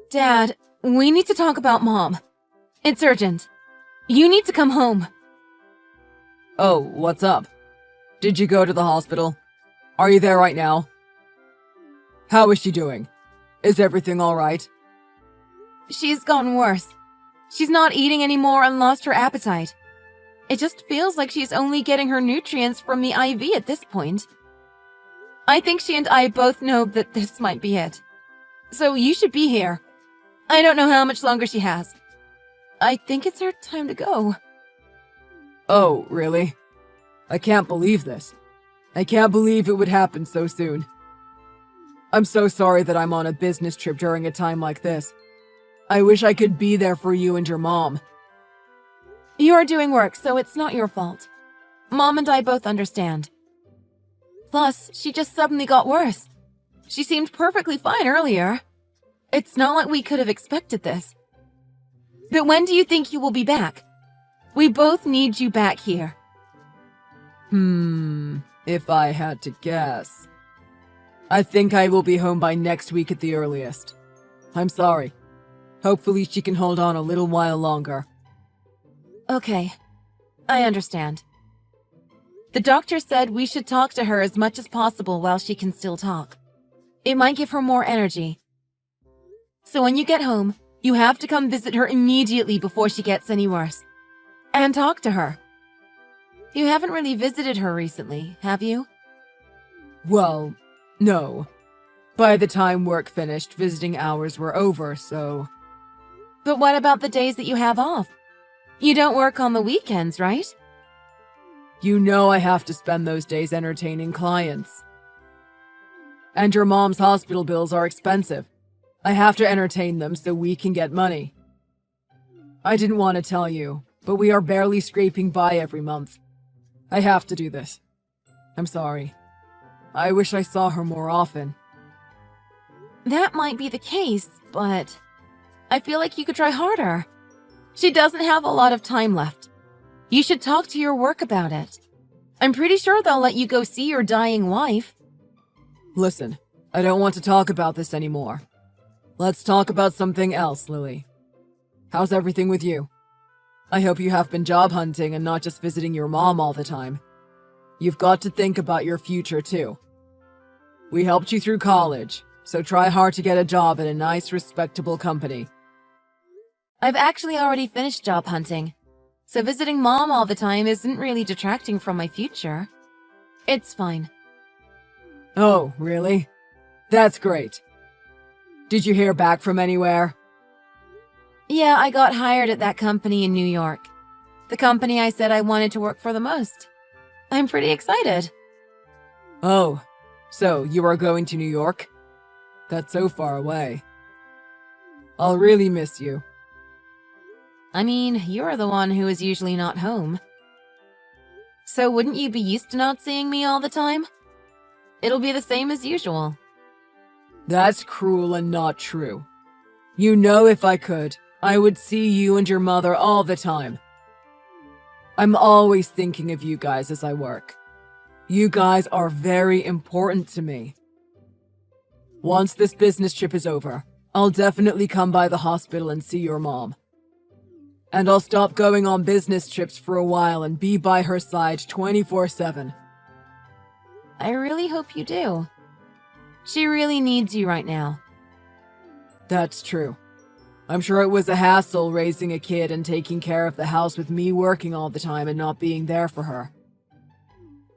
Dad, we need to talk about Mom. It's urgent. You need to come home. Oh, what's up? Did you go to the hospital? Are you there right now? How is she doing? Is everything alright? She's gotten worse. She's not eating anymore and lost her appetite. It just feels like she's only getting her nutrients from the IV at this point. I think she and I both know that this might be it. So you should be here. I don't know how much longer she has. I think it's her time to go. Oh, really? I can't believe this. I can't believe it would happen so soon. I'm so sorry that I'm on a business trip during a time like this. I wish I could be there for you and your mom. You're doing work, so it's not your fault. Mom and I both understand. Plus, she just suddenly got worse. She seemed perfectly fine earlier. It's not like we could have expected this. But when do you think you will be back? We both need you back here. If I had to guess. I think I will be home by next week at the earliest. I'm sorry. Hopefully she can hold on a little while longer. Okay, I understand. The doctor said we should talk to her as much as possible while she can still talk. It might give her more energy. So when you get home, you have to come visit her immediately before she gets any worse. And talk to her. You haven't really visited her recently, have you? Well, no. By the time work finished, visiting hours were over, so... But what about the days that you have off? You don't work on the weekends, right? You know I have to spend those days entertaining clients. And your mom's hospital bills are expensive. I have to entertain them so we can get money. I didn't want to tell you, but we are barely scraping by every month. I have to do this. I'm sorry. I wish I saw her more often. That might be the case, but I feel like you could try harder. She doesn't have a lot of time left. You should talk to your work about it. I'm pretty sure they'll let you go see your dying wife. Listen, I don't want to talk about this anymore. Let's talk about something else, Lily. How's everything with you? I hope you have been job hunting and not just visiting your mom all the time. You've got to think about your future, too. We helped you through college, so try hard to get a job at a nice, respectable company. I've actually already finished job hunting, so visiting Mom all the time isn't really detracting from my future. It's fine. Oh, really? That's great. Did you hear back from anywhere? Yeah, I got hired at that company in New York. The company I said I wanted to work for the most. I'm pretty excited. Oh, so you are going to New York? That's so far away. I'll really miss you. I mean, you're the one who is usually not home. So wouldn't you be used to not seeing me all the time? It'll be the same as usual. That's cruel and not true. You know if I could, I would see you and your mother all the time. I'm always thinking of you guys as I work. You guys are very important to me. Once this business trip is over, I'll definitely come by the hospital and see your mom. And I'll stop going on business trips for a while and be by her side 24/7. I really hope you do. She really needs you right now. That's true. I'm sure it was a hassle raising a kid and taking care of the house with me working all the time and not being there for her.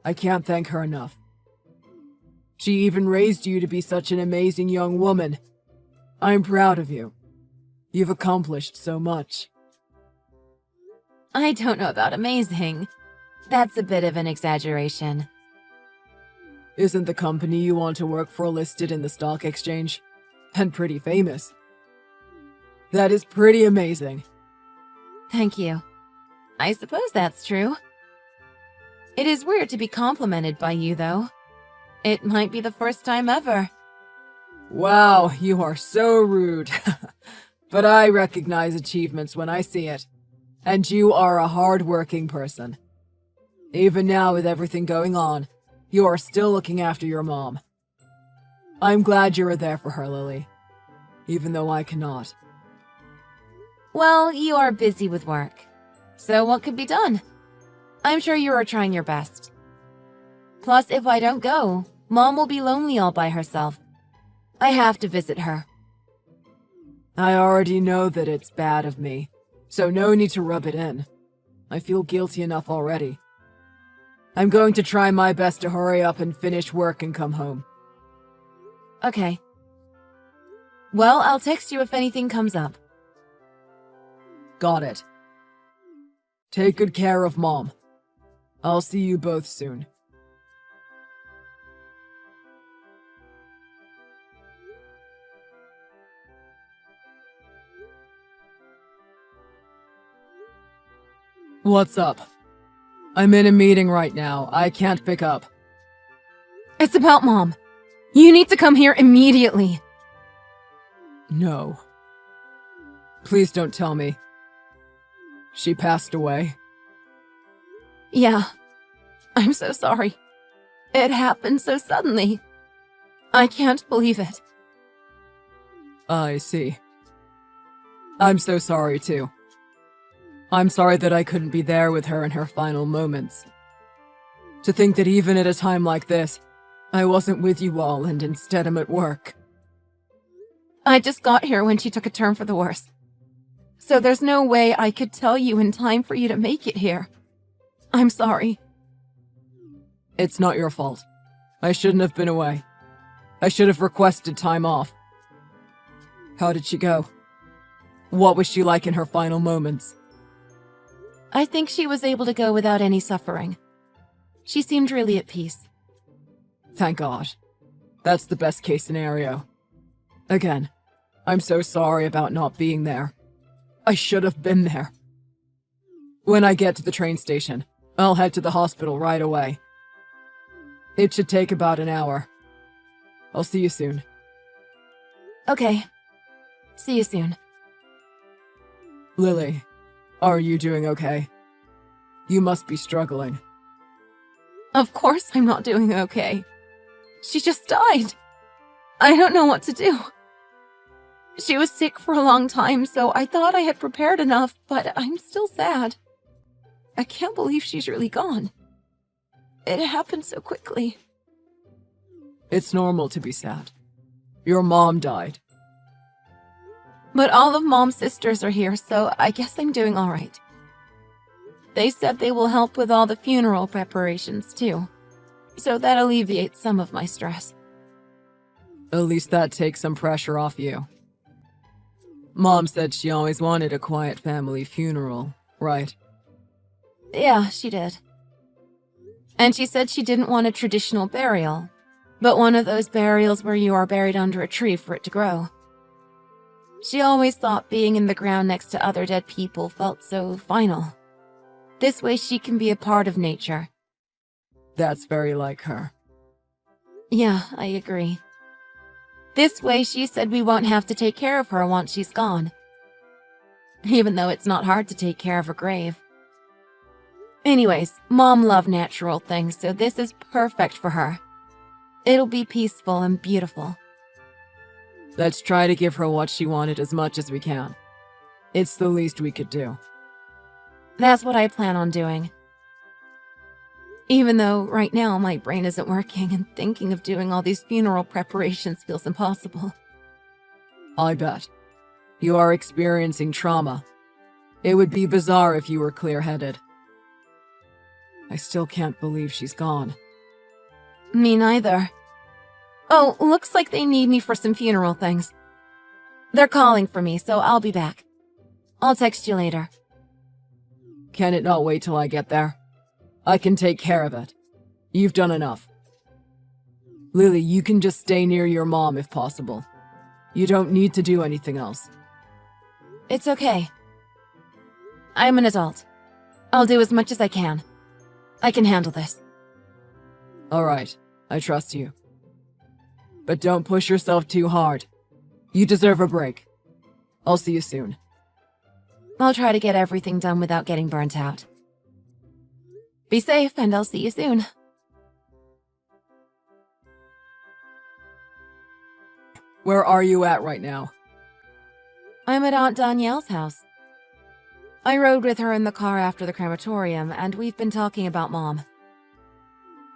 I can't thank her enough. She even raised you to be such an amazing young woman. I'm proud of you. You've accomplished so much. I don't know about amazing. That's a bit of an exaggeration. Isn't the company you want to work for listed in the stock exchange? And pretty famous. That is pretty amazing. Thank you. I suppose that's true. It is weird to be complimented by you, though. It might be the first time ever. Wow, you are so rude. But I recognize achievements when I see it. And you are a hard-working person. Even now with everything going on, you are still looking after your mom. I'm glad you were there for her, Lily. even though I cannot. Well, you are busy with work. So what could be done? I'm sure you are trying your best. Plus, if I don't go, Mom will be lonely all by herself. I have to visit her. I already know that it's bad of me, so no need to rub it in. I feel guilty enough already. I'm going to try my best to hurry up and finish work and come home. Okay. Well, I'll text you if anything comes up. Got it. Take good care of Mom. I'll see you both soon. What's up? I'm in a meeting right now. I can't pick up. It's about Mom. You need to come here immediately. No. Please don't tell me. She passed away. Yeah. I'm so sorry. It happened so suddenly. I can't believe it. I see. I'm so sorry too. I'm sorry that I couldn't be there with her in her final moments. To think that even at a time like this, I wasn't with you all and instead I'm at work. I just got here when she took a turn for the worse. So there's no way I could tell you in time for you to make it here. I'm sorry. It's not your fault. I shouldn't have been away. I should have requested time off. How did she go? What was she like in her final moments? I think she was able to go without any suffering. She seemed really at peace. Thank God. That's the best case scenario. Again, I'm so sorry about not being there. I should have been there. When I get to the train station, I'll head to the hospital right away. It should take about an hour. I'll see you soon. Okay. See you soon. Lily, are you doing okay? You must be struggling. Of course I'm not doing okay. She just died. I don't know what to do. She was sick for a long time, so I thought I had prepared enough, but I'm still sad. I can't believe she's really gone. It happened so quickly. It's normal to be sad. Your mom died. But all of Mom's sisters are here, so I guess I'm doing all right. They said they will help with all the funeral preparations, too. So that alleviates some of my stress. At least that takes some pressure off you. Mom said she always wanted a quiet family funeral, right? Yeah, she did. And she said she didn't want a traditional burial, but one of those burials where you are buried under a tree for it to grow. She always thought being in the ground next to other dead people felt so final. This way she can be a part of nature. That's very like her. Yeah, I agree. This way she said we won't have to take care of her once she's gone. Even though it's not hard to take care of a grave. Anyways, Mom loved natural things, so this is perfect for her. It'll be peaceful and beautiful. Let's try to give her what she wanted as much as we can. It's the least we could do. That's what I plan on doing. Even though right now my brain isn't working and thinking of doing all these funeral preparations feels impossible. I bet. You are experiencing trauma. It would be bizarre if you were clear-headed. I still can't believe she's gone. Me neither. Oh, looks like they need me for some funeral things. They're calling for me, so I'll be back. I'll text you later. Can it not wait till I get there? I can take care of it. You've done enough. Lily, you can just stay near your mom if possible. You don't need to do anything else. It's okay. I'm an adult. I'll do as much as I can. I can handle this. All right, I trust you. But don't push yourself too hard. You deserve a break. I'll see you soon. I'll try to get everything done without getting burnt out. Be safe, and I'll see you soon. Where are you at right now? I'm at Aunt Danielle's house. I rode with her in the car after the crematorium, and we've been talking about Mom.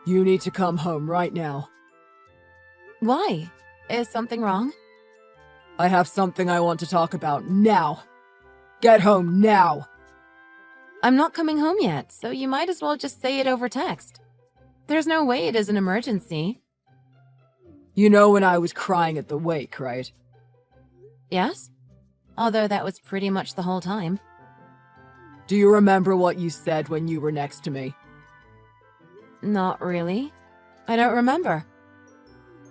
You need to come home right now. Why? Is something wrong? I have something I want to talk about now. Get home now. I'm not coming home yet, so you might as well just say it over text. There's no way it is an emergency. You know when I was crying at the wake, right? Yes? Although that was pretty much the whole time. Do you remember what you said when you were next to me? Not really. I don't remember.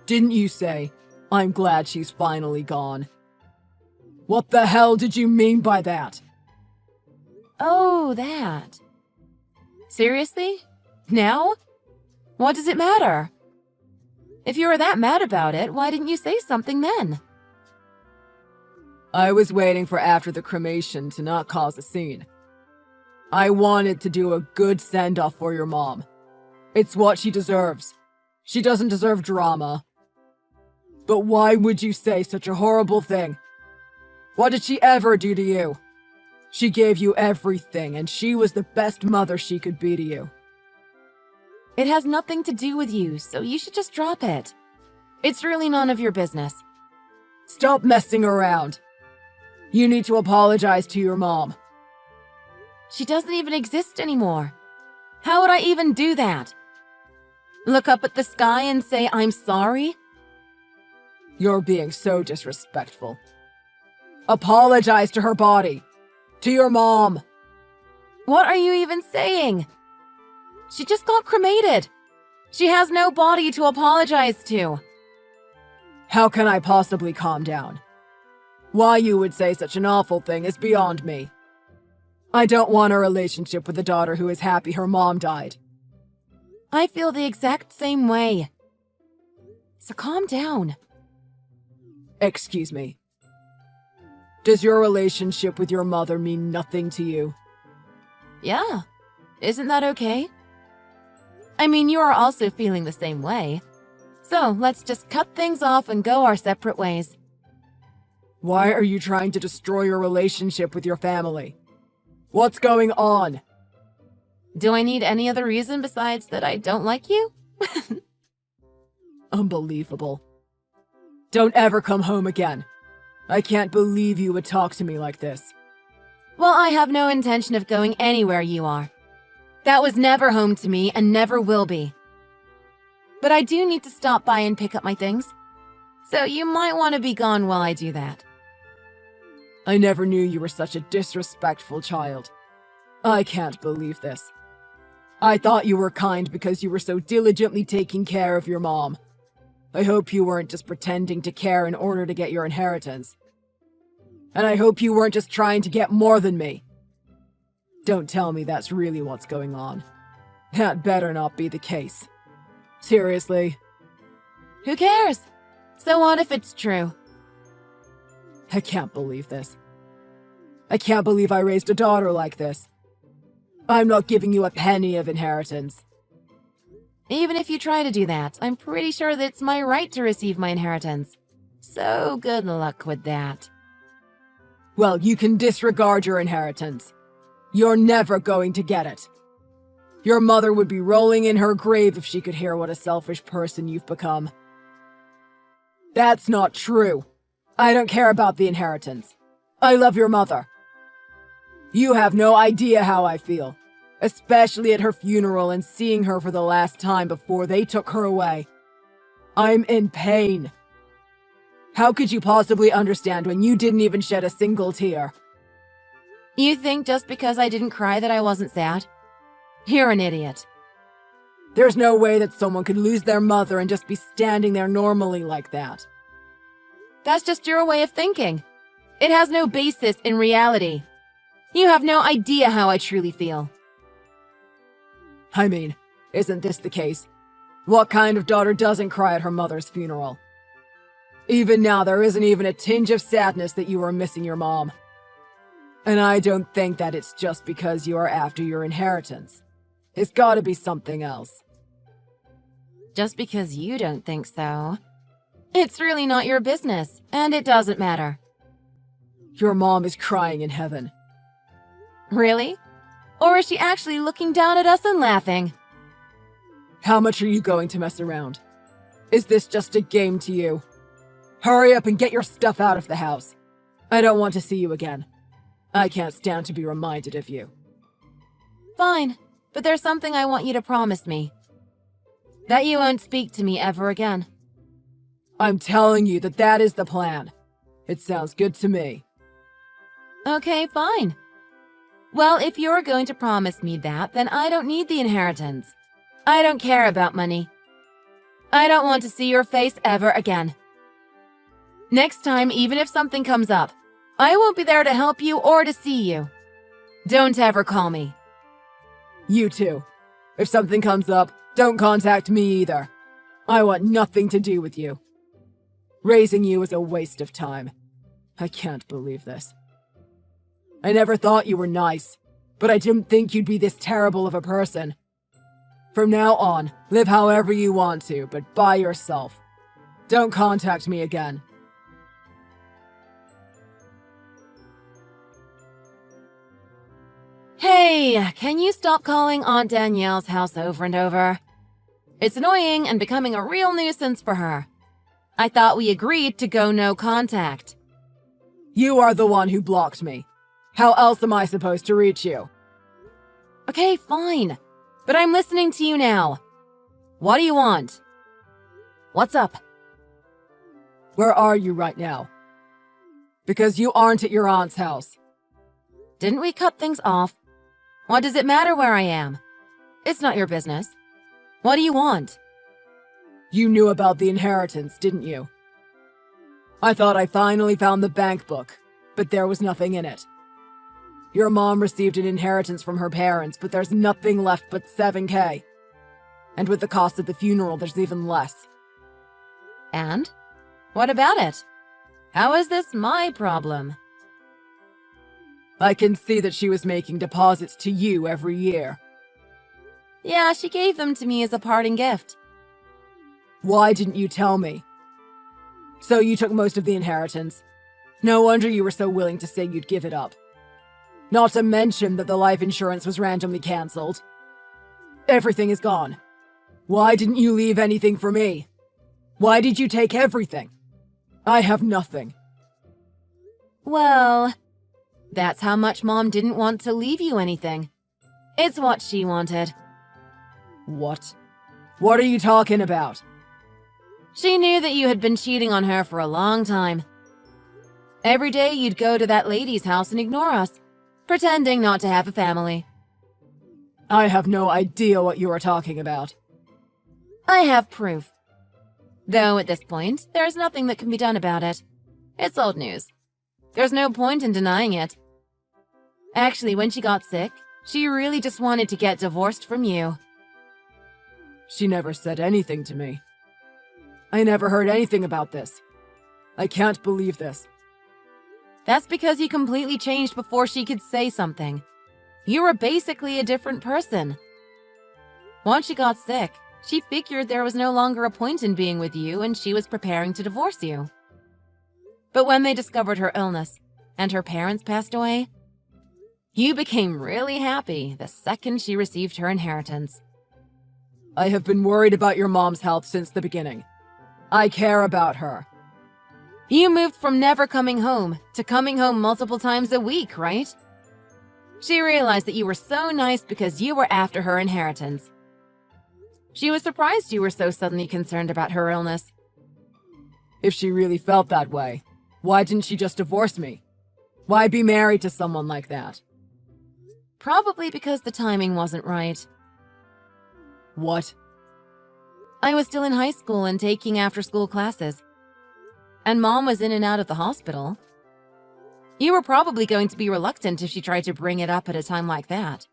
Didn't you say, I'm glad she's finally gone? What the hell did you mean by that? Oh, that. Seriously? Now? What does it matter? If you were that mad about it, why didn't you say something then? I was waiting for after the cremation to not cause a scene. I wanted to do a good send-off for your mom. It's what she deserves. She doesn't deserve drama. But why would you say such a horrible thing? What did she ever do to you? She gave you everything, and she was the best mother she could be to you. It has nothing to do with you, so you should just drop it. It's really none of your business. Stop messing around. You need to apologize to your mom. She doesn't even exist anymore. How would I even do that? Look up at the sky and say I'm sorry? You're being so disrespectful. Apologize to her body. To your mom. What are you even saying? She just got cremated. She has no body to apologize to. How can I possibly calm down? Why you would say such an awful thing is beyond me. I don't want a relationship with a daughter who is happy her mom died. I feel the exact same way. So calm down. Excuse me. Does your relationship with your mother mean nothing to you? Yeah. Isn't that okay? I mean, you are also feeling the same way. So let's just cut things off and go our separate ways. Why are you trying to destroy your relationship with your family? What's going on? Do I need any other reason besides that I don't like you? Unbelievable. Don't ever come home again. I can't believe you would talk to me like this. Well, I have no intention of going anywhere you are. That was never home to me and never will be. But I do need to stop by and pick up my things. So you might want to be gone while I do that. I never knew you were such a disrespectful child. I can't believe this. I thought you were kind because you were so diligently taking care of your mom. I hope you weren't just pretending to care in order to get your inheritance. And I hope you weren't just trying to get more than me. Don't tell me that's really what's going on. That better not be the case. Seriously. Who cares? So what if it's true? I can't believe this. I can't believe I raised a daughter like this. I'm not giving you a penny of inheritance. Even if you try to do that, I'm pretty sure that it's my right to receive my inheritance. So good luck with that. Well, you can disregard your inheritance. You're never going to get it. Your mother would be rolling in her grave if she could hear what a selfish person you've become. That's not true. I don't care about the inheritance. I love your mother. You have no idea how I feel, especially at her funeral and seeing her for the last time before they took her away. I'm in pain. How could you possibly understand when you didn't even shed a single tear? You think just because I didn't cry that I wasn't sad? You're an idiot. There's no way that someone could lose their mother and just be standing there normally like that. That's just your way of thinking. It has no basis in reality. You have no idea how I truly feel. I mean, isn't this the case? What kind of daughter doesn't cry at her mother's funeral? Even now, there isn't even a tinge of sadness that you are missing your mom. And I don't think that it's just because you are after your inheritance. It's gotta be something else. Just because you don't think so. It's really not your business, and it doesn't matter. Your mom is crying in heaven. Really? Or is she actually looking down at us and laughing? How much are you going to mess around? Is this just a game to you? Hurry up and get your stuff out of the house. I don't want to see you again. I can't stand to be reminded of you. Fine, but there's something I want you to promise me. That you won't speak to me ever again. I'm telling you that is the plan. It sounds good to me. Okay, fine. Well, if you're going to promise me that, then I don't need the inheritance. I don't care about money. I don't want to see your face ever again. Next time, even if something comes up, I won't be there to help you or to see you. Don't ever call me. You too. If something comes up, don't contact me either. I want nothing to do with you. Raising you is a waste of time. I can't believe this. I never thought you were nice, but I didn't think you'd be this terrible of a person. From now on, live however you want to, but by yourself. Don't contact me again. Hey, can you stop calling Aunt Danielle's house over and over? It's annoying and becoming a real nuisance for her. I thought we agreed to go no contact. You are the one who blocked me. How else am I supposed to reach you? Okay, fine. But I'm listening to you now. What do you want? What's up? Where are you right now? Because you aren't at your aunt's house. Didn't we cut things off? What does it matter where I am? It's not your business. What do you want? You knew about the inheritance, didn't you? I thought I finally found the bank book, but there was nothing in it. Your mom received an inheritance from her parents, but there's nothing left but $7,000. And with the cost of the funeral, there's even less. And? What about it? How is this my problem? I can see that she was making deposits to you every year. Yeah, she gave them to me as a parting gift. Why didn't you tell me? So you took most of the inheritance. No wonder you were so willing to say you'd give it up. Not to mention that the life insurance was randomly cancelled. Everything is gone. Why didn't you leave anything for me? Why did you take everything? I have nothing. Well, that's how much Mom didn't want to leave you anything. It's what she wanted. What? What are you talking about? She knew that you had been cheating on her for a long time. Every day you'd go to that lady's house and ignore us, pretending not to have a family. I have no idea what you are talking about. I have proof. Though at this point, there's nothing that can be done about it. It's old news. There's no point in denying it. Actually, when she got sick, she really just wanted to get divorced from you. She never said anything to me. I never heard anything about this. I can't believe this. That's because you completely changed before she could say something. You were basically a different person. Once she got sick, she figured there was no longer a point in being with you and she was preparing to divorce you. But when they discovered her illness and her parents passed away, you became really happy the second she received her inheritance. I have been worried about your mom's health since the beginning. I care about her. You moved from never coming home to coming home multiple times a week, right? She realized that you were so nice because you were after her inheritance. She was surprised you were so suddenly concerned about her illness. If she really felt that way, why didn't she just divorce me? Why be married to someone like that? Probably because the timing wasn't right. What? I was still in high school and taking after-school classes. And Mom was in and out of the hospital. You were probably going to be reluctant if she tried to bring it up at a time like that.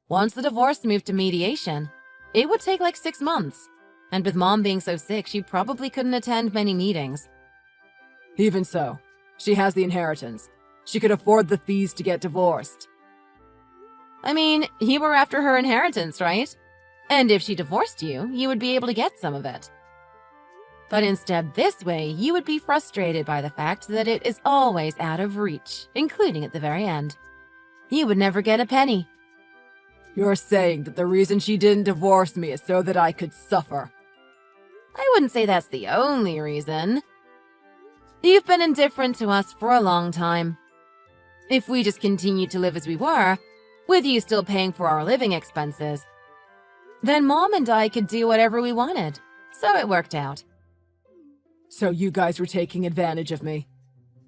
Once the divorce moved to mediation, it would take like 6 months. And with Mom being so sick, she probably couldn't attend many meetings. Even so, she has the inheritance. She could afford the fees to get divorced. I mean, you were after her inheritance, right? And if she divorced you, you would be able to get some of it. But instead, this way, you would be frustrated by the fact that it is always out of reach, including at the very end. You would never get a penny. You're saying that the reason she didn't divorce me is so that I could suffer. I wouldn't say that's the only reason. You've been indifferent to us for a long time. If we just continued to live as we were, with you still paying for our living expenses, then Mom and I could do whatever we wanted. So it worked out. So you guys were taking advantage of me.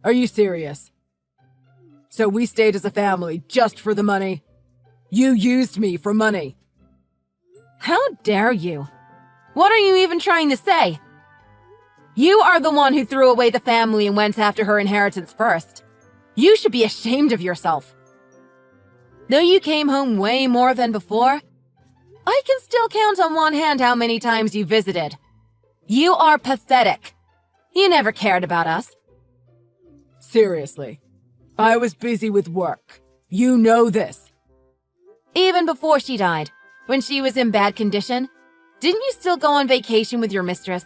Are you serious? So we stayed as a family just for the money? You used me for money. How dare you? What are you even trying to say? You are the one who threw away the family and went after her inheritance first. You should be ashamed of yourself. Though you came home way more than before, I can still count on one hand how many times you visited. You are pathetic. You never cared about us. Seriously. I was busy with work. You know this. Even before she died, when she was in bad condition, didn't you still go on vacation with your mistress?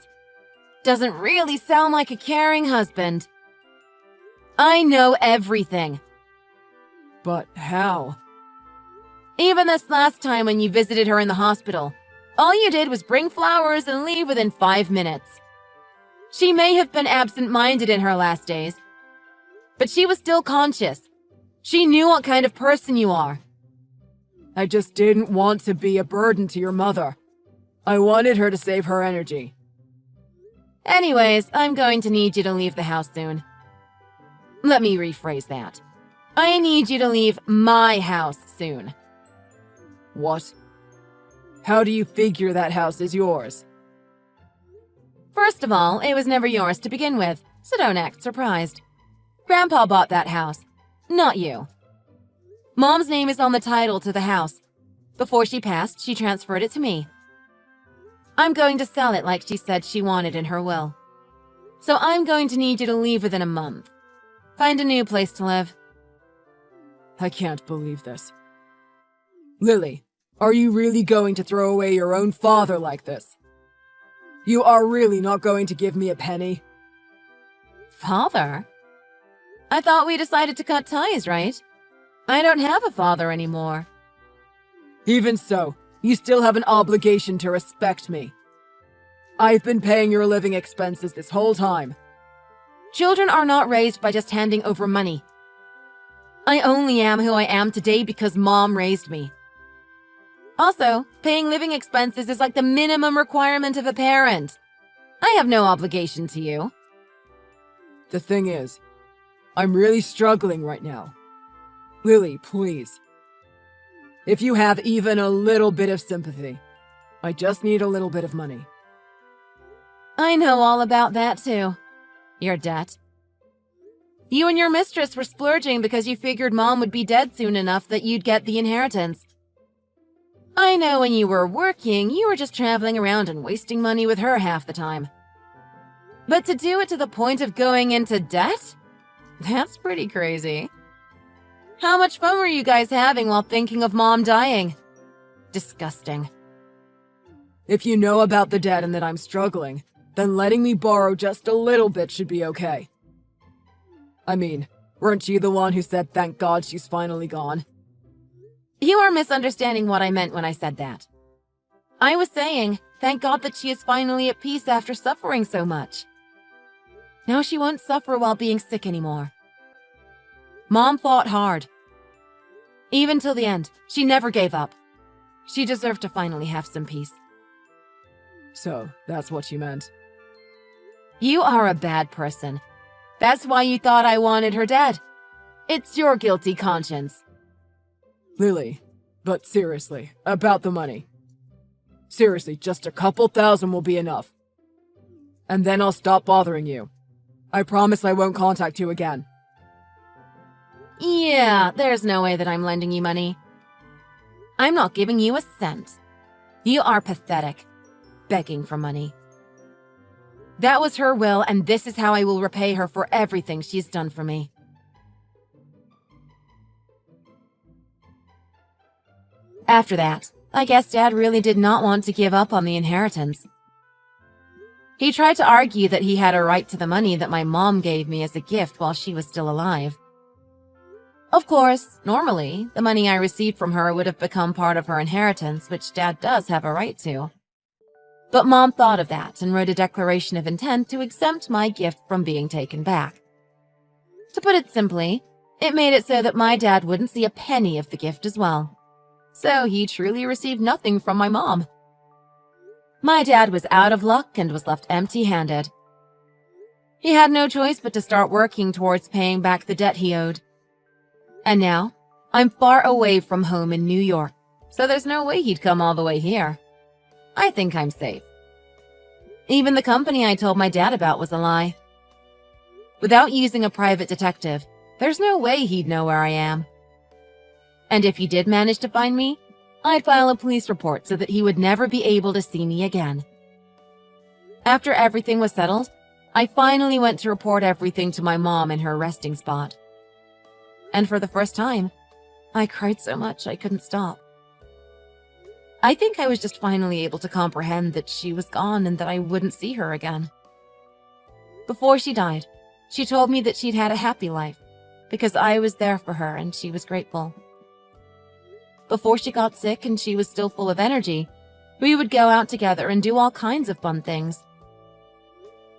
Doesn't really sound like a caring husband. I know everything. But how? Even this last time when you visited her in the hospital, all you did was bring flowers and leave within 5 minutes. She may have been absent-minded in her last days, but she was still conscious. She knew what kind of person you are. I just didn't want to be a burden to your mother. I wanted her to save her energy. Anyways, I'm going to need you to leave the house soon. Let me rephrase that. I need you to leave my house soon. What? How do you figure that house is yours? First of all, it was never yours to begin with, so don't act surprised. Grandpa bought that house, not you. Mom's name is on the title to the house. Before she passed, she transferred it to me. I'm going to sell it like she said she wanted in her will. So I'm going to need you to leave within a month. Find a new place to live. I can't believe this. Lily, are you really going to throw away your own father like this? You are really not going to give me a penny? Father? I thought we decided to cut ties, right? I don't have a father anymore. Even so, you still have an obligation to respect me. I've been paying your living expenses this whole time. Children are not raised by just handing over money. I only am who I am today because Mom raised me. Also, paying living expenses is like the minimum requirement of a parent. I have no obligation to you. The thing is, I'm really struggling right now. Lily, please. If you have even a little bit of sympathy, I just need a little bit of money. I know all about that too. Your debt. You and your mistress were splurging because you figured Mom would be dead soon enough that you'd get the inheritance. I know when you were working, you were just traveling around and wasting money with her half the time. But to do it to the point of going into debt? That's pretty crazy. How much fun were you guys having while thinking of Mom dying? Disgusting. If you know about the debt and that I'm struggling, then letting me borrow just a little bit should be okay. I mean, weren't you the one who said thank God she's finally gone? You are misunderstanding what I meant when I said that. I was saying, thank God that she is finally at peace after suffering so much. Now she won't suffer while being sick anymore. Mom fought hard. Even till the end, she never gave up. She deserved to finally have some peace. So, that's what you meant. You are a bad person. That's why you thought I wanted her dead. It's your guilty conscience. Lily, but seriously, about the money. Seriously, just a couple thousand will be enough. And then I'll stop bothering you. I promise I won't contact you again. Yeah, there's no way that I'm lending you money. I'm not giving you a cent. You are pathetic, begging for money. That was her will, and this is how I will repay her for everything she's done for me. After that, I guess Dad really did not want to give up on the inheritance. He tried to argue that he had a right to the money that my mom gave me as a gift while she was still alive. Of course, normally, the money I received from her would have become part of her inheritance, which Dad does have a right to. But Mom thought of that and wrote a declaration of intent to exempt my gift from being taken back. To put it simply, it made it so that my dad wouldn't see a penny of the gift as well. So he truly received nothing from my mom. My dad was out of luck and was left empty-handed. He had no choice but to start working towards paying back the debt he owed. And now, I'm far away from home in New York, so there's no way he'd come all the way here. I think I'm safe. Even the company I told my dad about was a lie. Without using a private detective, there's no way he'd know where I am. And if he did manage to find me, I'd file a police report so that he would never be able to see me again. After everything was settled, I finally went to report everything to my mom in her resting spot. And for the first time, I cried so much I couldn't stop. I think I was just finally able to comprehend that she was gone and that I wouldn't see her again. Before she died, she told me that she'd had a happy life because I was there for her and she was grateful. Before she got sick and she was still full of energy, we would go out together and do all kinds of fun things.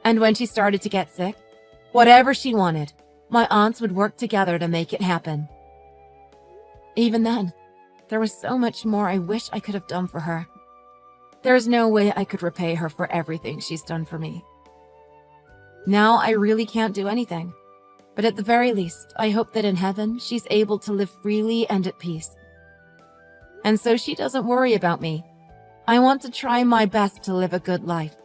And when she started to get sick, whatever she wanted, my aunts would work together to make it happen. Even then, there was so much more I wish I could have done for her. There's no way I could repay her for everything she's done for me. Now I really can't do anything, but at the very least, I hope that in heaven she's able to live freely and at peace. And so she doesn't worry about me. I want to try my best to live a good life.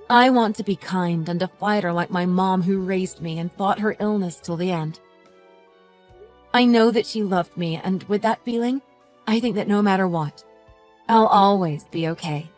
I want to be kind and a fighter like my mom who raised me and fought her illness till the end. I know that she loved me, and with that feeling, I think that no matter what, I'll always be okay.